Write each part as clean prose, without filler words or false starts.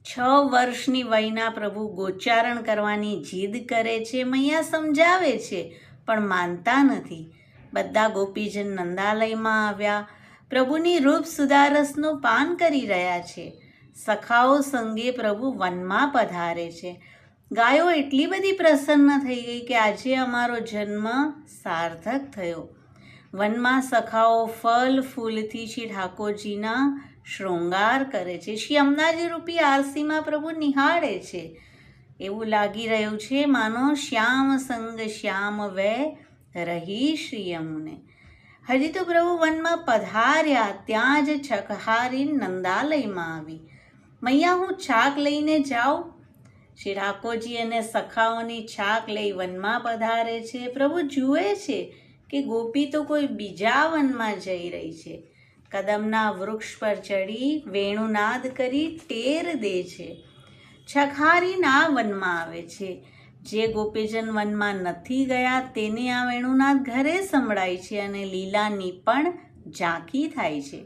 6 વર્ષની વયના પ્રભુ ગોચારણ કરવાની જીદ કરે છે. મૈયા સમજાવે છે પણ માનતા નથી. બધા ગોપીજન નંદાલયમાં આવ્યા. પ્રભુની રૂપ સુદારસનું પાન કરી રહ્યા છે. સખાઓ સંગે પ્રભુ વનમાં પધારે છે. ગાયો એટલી બધી પ્રસન્ન થઈ ગઈ કે આજે અમારો જન્મ સાર્થક થયો. વનમાં સખાઓ ફલ ફૂલથી શ્રી ઠાકોરજીના શૃંગાર કરે છે. શ્રી યમુનાજી રૂપી આરસીમાં પ્રભુ નિહાળે છે. એવું લાગી રહ્યું છે માનો શ્યામ સંગ શ્યામ વે રહી શ્રી યમુને. હજી તો પ્રભુ વનમાં પધાર્યા ત્યાં જ છકહારી નંદાલયમાં આવી. મૈયા હું છાક લઈને જાઉં. શ્રી ઠાકોરજી અને સખાઓની છાક લઈ વનમાં પધારે છે. પ્રભુ જુએ છે કે ગોપી તો કોઈ બીજા વનમાં જઈ રહી છે. કદમના વૃક્ષ પર ચડી વેણુનાદ કરી ટેર દે છે. છકહારીના વનમાં આવે છે. જે ગોપીજન વનમાં નથી ગયા તેને આ વેણુનાદ ઘરે સંભળાય છે અને લીલાની પણ ઝાંખી થાય છે.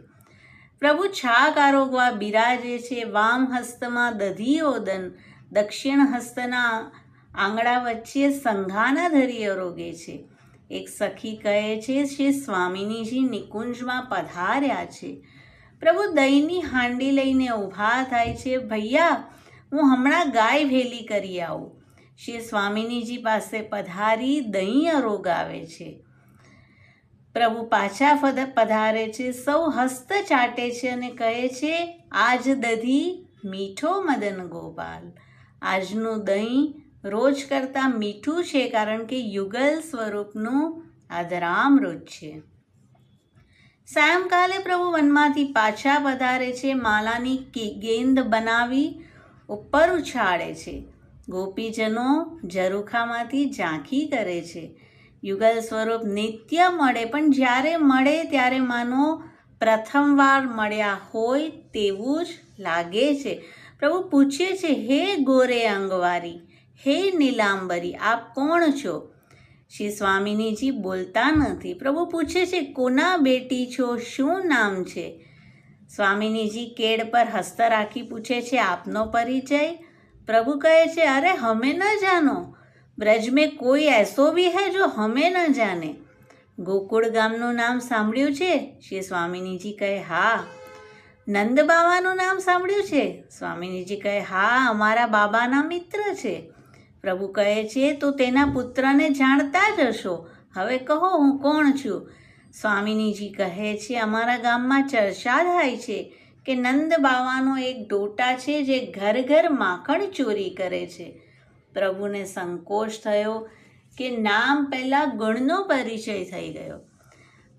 પ્રભુ છાક આરોગવા બિરાજે છે. વામ હસ્તમાં દધી ઓદન, દક્ષિણ હસ્તના આંગળા વચ્ચે સંઘાના ધરી આરોગે છે. એક સખી કહે છે શ્રી સ્વામિનીજી નિકુંજમાં પધાર્યા છે. પ્રભુ દહીંની હાંડી લઈને ઊભા થાય છે. ભૈયા હું હમણાં ગાય ભેલી કરી આવું. શ્રી સ્વામિનીજી પાસે પધારી દહીં આરોગાવે છે. પ્રભુ પાછા પધારે છે. સૌ હસ્ત ચાટે છે અને કહે છે આજ દધી મીઠો મદન ગોપાલ. આજનું દહીં રોજ કરતાં મીઠું છે કારણ કે યુગલ સ્વરૂપનું અધરામૃત છે. સાયંકાલે પ્રભુ વનમાંથી પાછા પધારે છે. માલાની ગેંદ બનાવી ઉપર ઉછાળે છે. ગોપીજનો ઝરૂખામાંથી ઝાંખી કરે છે. યુગલ સ્વરૂપ નિત્ય મળે પણ જ્યારે મળે ત્યારે માનો પ્રથમવાર મળ્યા હોય તેવું જ લાગે છે. પ્રભુ પૂછે છે હે ગોરે અંગવારી, હે નીલાંબરી, આપ કોણ છો? શ્રી સ્વામિનીજી બોલતા નથી. પ્રભુ પૂછે છે કોના બેટી છો, શું નામ છે? સ્વામિનીજી કેડ પર હસ્ત રાખી પૂછે છે આપનો પરિચય? પ્રભુ કહે છે અરે હમે ન જાનો. ब्रज में कोई ऐसो भी है जो हमें न जाने. ગોકુળ ગામનું નામ સાંભળ્યું છે? શ્રી સ્વામિનીજી કહે હા. નંદ બાવાનું નામ સાંભળ્યું છે? સ્વામિનીજી કહે હા, અમારા બાબાના મિત્ર છે. પ્રભુ કહે છે તો તેના પુત્રને જાણતા જ હશો. હવે કહો હું કોણ છું? સ્વામિનીજી કહે છે અમારા ગામમાં ચર્ચા થાય છે કે નંદ બાવાનો એક ડોટા છે જે ઘર ઘર માખણ ચોરી કરે છે. પ્રભુને સંકોચ થયો કે નામ પહેલાં ગણનો પરિચય થઈ ગયો.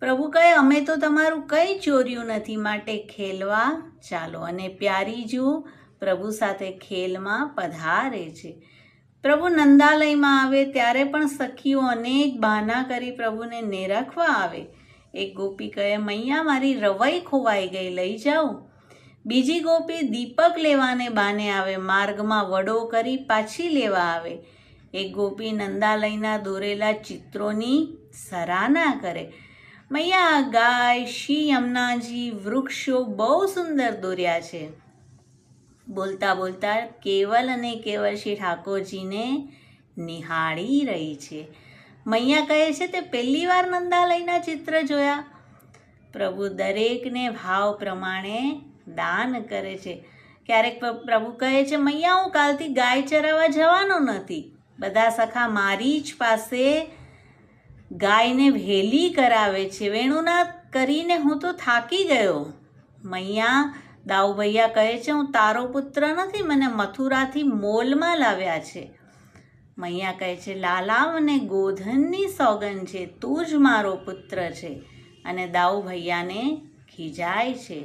પ્રભુ કહે અમે તો તમારું કંઈ ચોર્યું નથી, માટે ખેલવા ચાલો. અને પ્યારીજુ પ્રભુ સાથે ખેલમાં પધારે છે. પ્રભુ નંદાલયમાં આવે ત્યારે પણ સખીઓ અનેક બહાના કરી પ્રભુને નિરખવા આવે. એક ગોપી કહે મૈયા મારી રવાઈ ખોવાઈ ગઈ, લઈ જાઉં. બીજી ગોપી દીપક લેવાને બાને આવે, માર્ગમાં વડો કરી પાછી લેવા આવે. એક ગોપી નંદાલયના દોરેલા ચિત્રોની સરાહના કરે. મૈયા ગાય, શ્રી યમુનાજી, વૃક્ષો બહુ સુંદર દોર્યા છે. બોલતા બોલતા કેવલ અને કેવલ શ્રી ઠાકોરજીને નિહાળી રહી છે. મૈયા કહે છે તે પહેલી વાર નંદાલયના ચિત્ર જોયા. પ્રભુ દરેકને ભાવ પ્રમાણે દાન કરે છે. ક્યારેક પ્રભુ કહે છે મૈયા હું કાલથી ગાય ચરાવવા જવાનો નથી. બધા સખા મારી જ પાસે ગાયને ભેલી કરાવે છે. વેણુનાદ કરીને હું તો થાકી ગયો. મૈયા દાઉભૈયા કહે છે હું તારો પુત્ર નથી, મને મથુરાથી મોલમાં લાવ્યા છે. મૈયા કહે છે લાલા મને ગોધનની સોગન છે, તું જ મારો પુત્ર છે. અને દાઉભૈયાને ખીજાય છે.